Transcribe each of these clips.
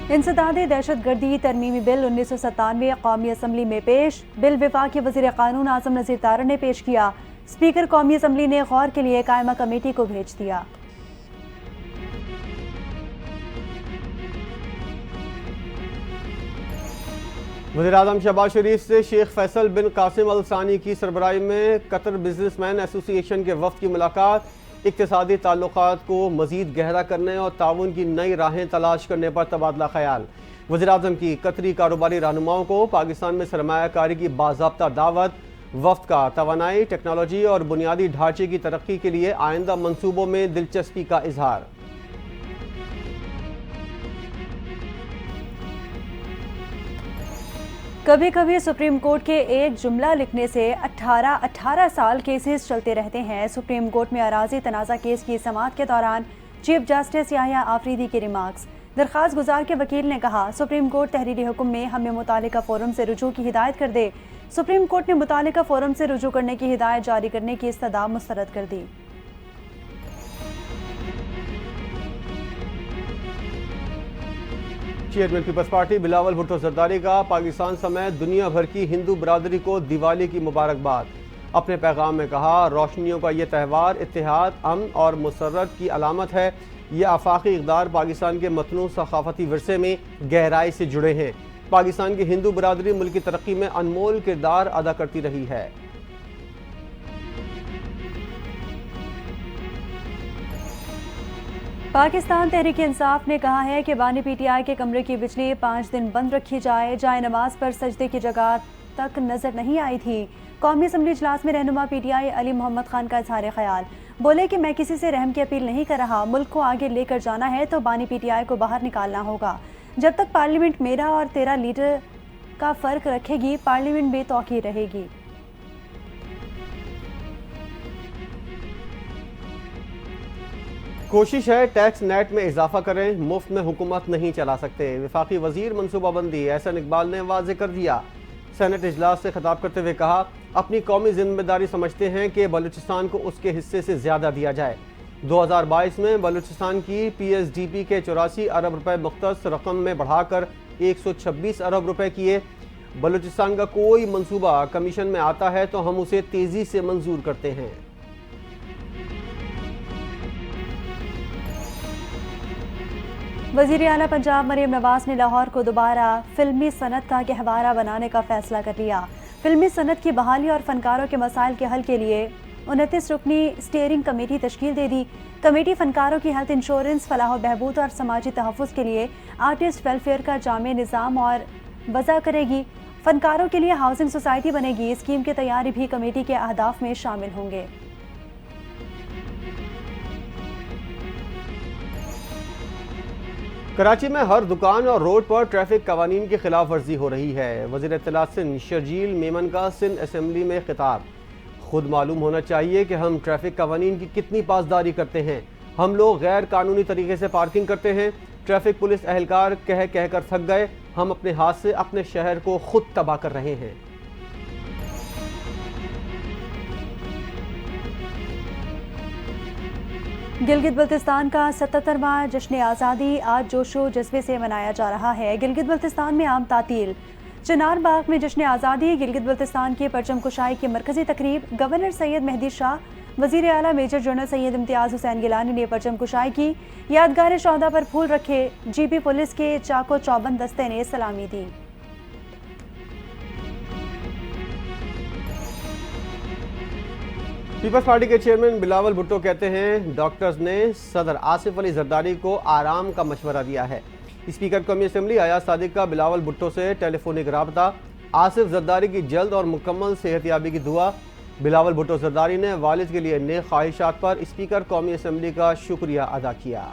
इंसदादे दहशत गर्दी तरमीमी बिल 1997 कौमी असम्बली में पेश। बिल वफाकी वज़ीर कानून आज़म नज़ीर तारड़ ने पेश किया। स्पीकर कौमी असम्बली ने गौर के लिए कायमा कमेटी को भेज दिया। वज़ीर-ए-आज़म शहबाज शरीफ से शेख फैसल बिन कासिम अल सानी की सरबराही में कतर बिजनेसमैन एसोसिएशन के वफ़द की मुलाकात। इक़्तिसादी ताल्लुकात को मज़ीद गहरा करने और ताउन की नई राहें तलाश करने पर तबादला ख्याल। वज़ीर-ए-आज़म की कतरी कारोबारी रहनुमाओं को पाकिस्तान में सरमायाकारी की बाज़ाब्ता दावत। वफ़द का तवानाई, टेक्नोलॉजी और बुनियादी ढांचे की तरक्की के लिए आइंदा मनसूबों में दिलचस्पी का इजहार। कभी कभी सुप्रीम कोर्ट के एक जुमला लिखने से 18 साल केसेस चलते रहते हैं। सुप्रीम कोर्ट में अराजी तनाज़ा केस की समाअत के दौरान चीफ जस्टिस याह्या आफरीदी के रिमार्क्स। दरख्वास्त गुजार के वकील ने कहा, सुप्रीम कोर्ट तहरीरी हुक्म में हमें मुतालिका फोरम से रुजू की हिदायत कर दे। सुप्रीम कोर्ट ने मुतालिका फोरम से रुजू करने की हिदायत जारी करने की इस्तदा मुस्तरद कर दी। Chairman People's party Bilawal Bhutto Zardari का पाकिस्तान समेत दुनिया भर की हिंदू बरादरी को दिवाली की मुबारकबाद। अपने पैगाम में कहा, रोशनियों का यह त्यौहार इत्तेहाद, अमन और मुसर्रत की अलामत है। यह आफाकी इक़दार पाकिस्तान के मतनू सकाफती विरसे में गहराई से जुड़े हैं। पाकिस्तान की हिंदू बरादरी मुल्क की तरक्की में अनमोल किरदार अदा करती रही है। पाकिस्तान तहरीक इंसाफ ने कहा है कि बानी पीटीआई के कमरे की बिजली 5 दिन बंद रखी जाए। जाए नमाज पर सजदे की जगह तक नजर नहीं आई थी। कौमी असम्बली इजलास में रहनुमा पीटीआई अली मोहम्मद खान का इजहार ख्याल। बोले कि मैं किसी से रहम की अपील नहीं कर रहा। मुल्क को आगे लेकर जाना है तो बानी पीटीआई को बाहर निकालना होगा। जब तक पार्लियामेंट मेरा और तेरा लीडर का फर्क रखेगी, पार्लियामेंट बेतौकीर रहेगी। कोशिश है टैक्स नेट में इजाफा करें, मुफ्त में हुकूमत नहीं चला सकते। वफाकी वजीर मनसूबाबंदी एहसन इकबाल ने वाज़े कर दिया। सेनेट इजलास से खिताब करते हुए कहा, अपनी कौमी जिम्मेदारी समझते हैं कि बलूचिस्तान को उसके हिस्से से ज़्यादा दिया जाए। 2022 में बलूचिस्तान की PSDP के 84 अरब रुपए मुख्तस रकम में बढ़ाकर 126 अरब रुपए किए। बलूचिस्तान का कोई मनसूबा कमीशन में आता है तो हम उसे तेज़ी से मंजूर करते हैं। वज़ीर आला पंजाब मरीम नवाज ने लाहौर को दोबारा फिल्मी सनत का गहवारा बनाने का फैसला कर लिया। फिल्मी सनत की बहाली और फनकारों के मसाइल के हल के लिए 29 रुकनी स्टीयरिंग कमेटी तश्कील दे दी। कमेटी फनकारों की हेल्थ इंश्योरेंस, फलाह बहबूद और समाजी तहफ़्फ़ुज़ के लिए आर्टिस्ट वेलफेयर का जामे निज़ाम और वज़ा करेगी। फनकारों के लिए हाउसिंग सोसाइटी बनेगी। स्कीम की तैयारी भी कमेटी के अहदाफ में शामिल होंगे। कराची में हर दुकान और रोड पर ट्रैफिक कवानीन की खिलाफ वर्जी हो रही है। वज़ीर इत्तलात सिंध शर्जील मेमन का सिंध असम्बली में खिताब। खुद मालूम होना चाहिए कि हम ट्रैफिक कवानीन की कितनी पासदारी करते हैं। हम लोग गैर कानूनी तरीके से पार्किंग करते हैं। ट्रैफिक पुलिस एहलकार कह कर थक गए। हम अपने हाथ से अपने शहर को खुद तबाह कर रहे हैं। गिलगित बल्तिस्तान का 77वां जश्न आज़ादी आज जोशो जज्बे से मनाया जा रहा है। गिलगित बल्तिस्तान में आम तातील। चिनार बाग में जश्न आज़ादी गिलगित बल्तिस्तान की परचम कुशाई की मरकजी तकरीब। गवर्नर सैयद मेहदी शाह, वज़ीर आला मेजर जनरल सैयद इम्तियाज़ हुसैन गिलानी ने परचम कुशाई की। यादगार शौदा पर फूल रखे। GP पुलिस के चाको चौबंद दस्ते ने सलामी दी। पीपल्स पार्टी के चेयरमैन बिलावल भुट्टो कहते हैं, डॉक्टर्स ने सदर आसिफ अली जरदारी को आराम का मशवरा दिया है। स्पीकर कौमी असम्बली अयाज सादिक का बिलावल भुट्टो से टेलीफोनिक राबता। आसिफ जरदारी की जल्द और मुकम्मल सेहतयाबी की दुआ। बिलावल भुट्टो जरदारी ने वालिद के लिए नेक ख्वाहिशात पर स्पीकर कौमी असम्बली का शुक्रिया अदा किया।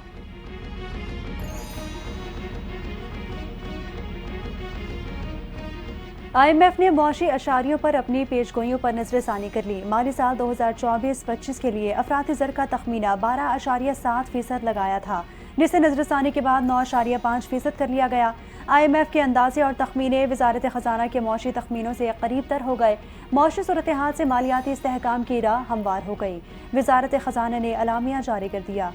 IMF ने मौशी अशारियों पर अपनी पेशगोइयों पर नजरसानी कर ली। माली साल 2024-25 के लिए अफराती ज़र का तखमीना 12.7% लगाया था, जिसे नजरसानी के बाद 9.5% कर लिया गया। IMF के अंदाजे और तखमीने वजारत ख़जाना के मौशी तखमीनों से करीब तर हो गए। मौशी सूरत हाल से मालियाती इस्तेहकाम की राह हमवार हो गई। वजारत ख़जाना ने अलामिया जारी कर दिया।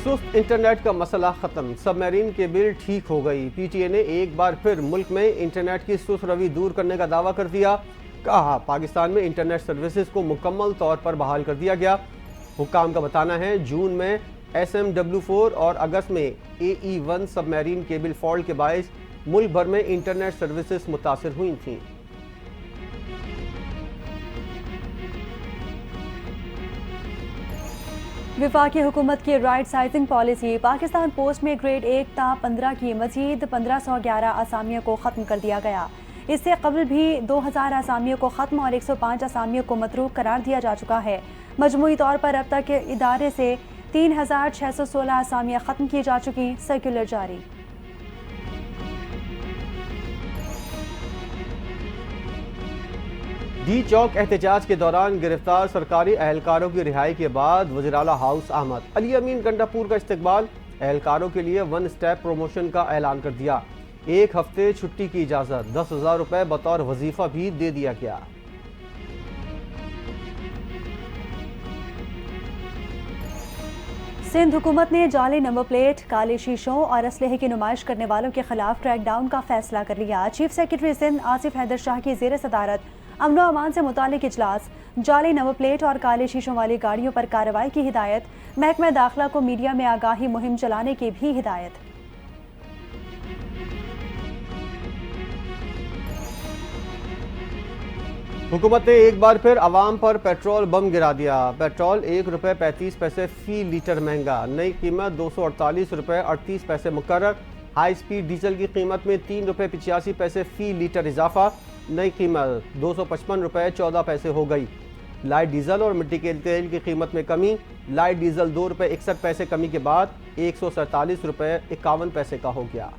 सुस्त इंटरनेट का मसला खत्म, सबमरीन केबल ठीक हो गई। पीटीए ने एक बार फिर मुल्क में इंटरनेट की सुस्त रवि दूर करने का दावा कर दिया। कहा पाकिस्तान में इंटरनेट सर्विसेज को मुकम्मल तौर पर बहाल कर दिया गया। हुक्काम का बताना है जून में SMW4 और अगस्त में AE1 सबमरीन केबल फॉल्ट के बायस मुल्क भर में इंटरनेट सर्विसेज मुतासर हुई थीं। वफाकी हुकूमत की right sizing policy, Pakistan post में ग्रेड 1 ता 15 की मजीद 1511 असामियों को ख़त्म कर दिया गया। इससे कबल भी 2000 असामियों को ख़त्म और 105 असामियों को मतरूक करार दिया जा चुका है। मजमूई तौर पर अब तक इदारे से 3616 असामियाँ ख़त्म की जा चुकी। सर्कुलर जारी। डी चौक एहतजाज के दौरान गिरफ्तार सरकारी एहलकारों की रिहाई के बाद वज़ीर-ए-आला हाउस अहमद अली अमीन गंडापुर का इस्तकबाल। एहलकारों के लिए 1 स्टेप प्रमोशन का ऐलान कर दिया। 1 हफ्ते छुट्टी की इजाज़त, 10,000 रुपये बतौर वजीफा भी दे दिया गया। सिंध हुकूमत ने जाली नंबर प्लेट, काले शीशों और असलहे की नुमाइश करने वालों के खिलाफ क्रैकडाउन का फैसला कर लिया। चीफ सेक्रेटरी सिंध आसिफ हैदर शाह की ज़ेर सदारत अमन व अमान से मुतालिक इजलास। जाली नंबर प्लेट और काले शीशों वाली गाड़ियों पर कार्रवाई की हिदायत। महकमा दाखिला को मीडिया में आगाही मुहिम चलाने की भी हिदायत। हुकूमत ने एक बार फिर आवाम पर पेट्रोल बम गिरा दिया। पेट्रोल ₹1.35 फी लीटर महंगा, नई कीमत ₹248.38 मुकर्रर। हाई स्पीड डीजल की कीमत में ₹3.85 फी लीटर इजाफा, नई कीमत ₹255.14 हो गई। लाइट डीजल और मिट्टी के तेल की कीमत में कमी, लाइट डीजल ₹2.61 कमी के बाद ₹147.51 का हो गया।